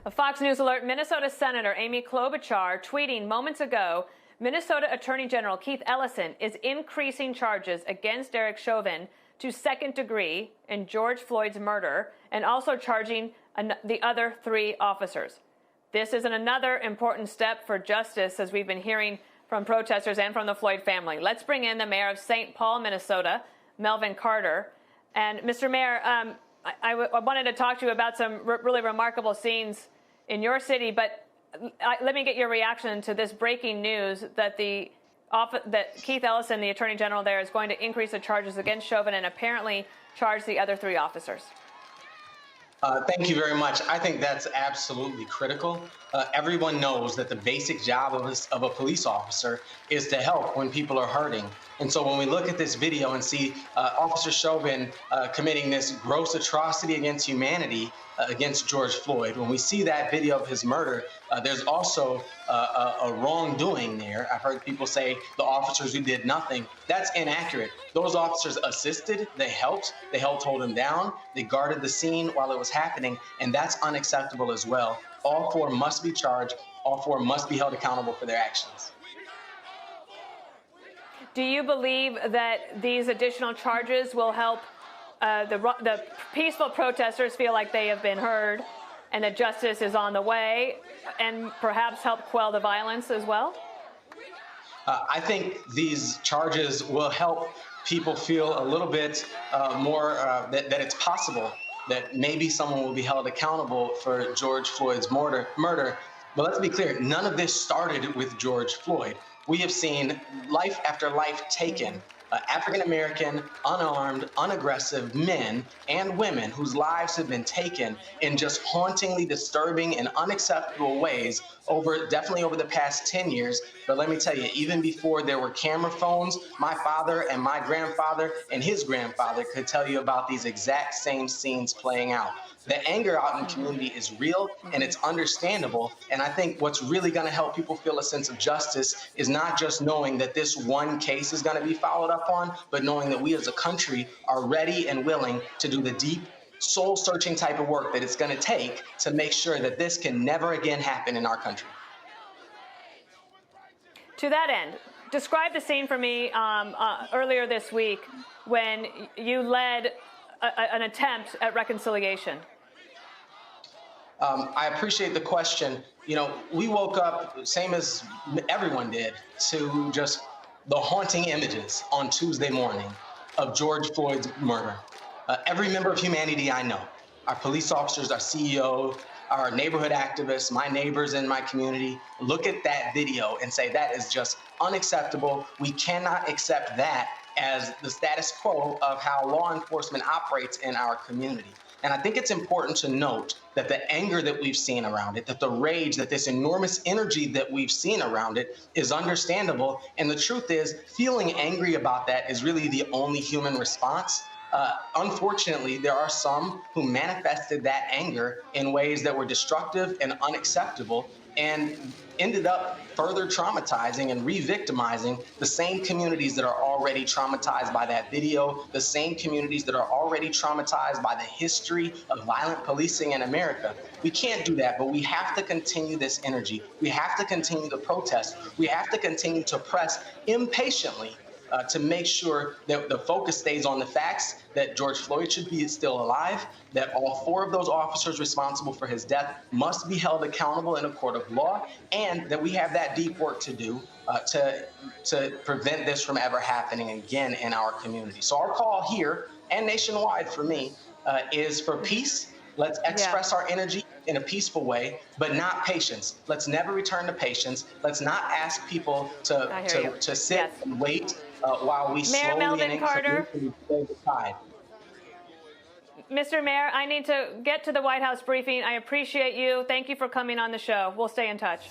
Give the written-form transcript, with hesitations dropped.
A Fox News alert: Minnesota Senator Amy Klobuchar tweeting moments ago, Minnesota Attorney General Keith Ellison is increasing charges against Derek Chauvin to second degree in George Floyd's murder and also charging the other 3 officers. This is another important step for justice, as we've been hearing from protesters and from the Floyd family. Let's bring in the mayor of St. Paul, Minnesota, Melvin Carter. And Mr. Mayor, I wanted to talk to you about some really remarkable scenes in your city, but let me get your reaction to this breaking news that that Keith Ellison, the Attorney General there, is going to increase the charges against Chauvin and apparently charge the other 3 officers. Thank you very much. I think that's absolutely critical. Everyone knows that the basic job of a police officer is to help when people are hurting. And so when we look at this video and see Officer Chauvin committing this gross atrocity against humanity against George Floyd, when we see that video of his murder, there's also a wrongdoing there. I've heard people say the officers who did nothing. That's inaccurate. Those officers assisted, they helped hold him down, they guarded the scene while it was happening, and that's unacceptable as well. All 4 must be charged. All 4 must be held accountable for their actions. Do you believe that these additional charges will help the peaceful protesters feel like they have been heard and that justice is on the way, and perhaps help quell the violence as well? I think these charges will help people feel a little bit more that it's possible that maybe someone will be held accountable for George Floyd's murder. But let's be clear, none of this started with George Floyd. We have seen life after life taken. African-American, unarmed, unaggressive men and women whose lives have been taken in just hauntingly disturbing and unacceptable ways definitely over the past 10 years. But let me tell you, even before there were camera phones, my father and my grandfather and his grandfather could tell you about these exact same scenes playing out. The anger out in the community is real and it's understandable. And I think what's really going to help people feel a sense of justice is not just knowing that this one case is going to be followed up on, but knowing that we as a country are ready and willing to do the deep, soul-searching type of work that it's going to take to make sure that this can never again happen in our country. To that end, describe the scene for me earlier this week when you led an attempt at reconciliation. I appreciate the question. You know, we woke up, same as everyone did, to just the haunting images on Tuesday morning of George Floyd's murder. Every member of humanity I know, our police officers, our CEO, our neighborhood activists, my neighbors in my community, look at that video and say that is just unacceptable. We cannot accept that as the status quo of how law enforcement operates in our community. And I think it's important to note that the anger that we've seen around it, that the rage, that this enormous energy that we've seen around it is understandable. And the truth is, feeling angry about that is really the only human response. Unfortunately, there are some who manifested that anger in ways that were destructive and unacceptable and ended up further traumatizing and re-victimizing the same communities that are already traumatized by that video, the same communities that are already traumatized by the history of violent policing in America. We can't do that, but we have to continue this energy. We have to continue the protest. We have to continue to press impatiently to make sure that the focus stays on the facts, that George Floyd should be still alive, that all 4 of those officers responsible for his death must be held accountable in a court of law, and that we have that deep work to do to prevent this from ever happening again in our community. So our call here and nationwide for me is for peace. Let's express our energy in a peaceful way, but not patience. Let's never return to patience. Let's not ask people to sit and wait while we Mayor slowly Melvin Carter. play the tide. Mr. Mayor, I need to get to the White House briefing. I appreciate you. Thank you for coming on the show. We'll stay in touch.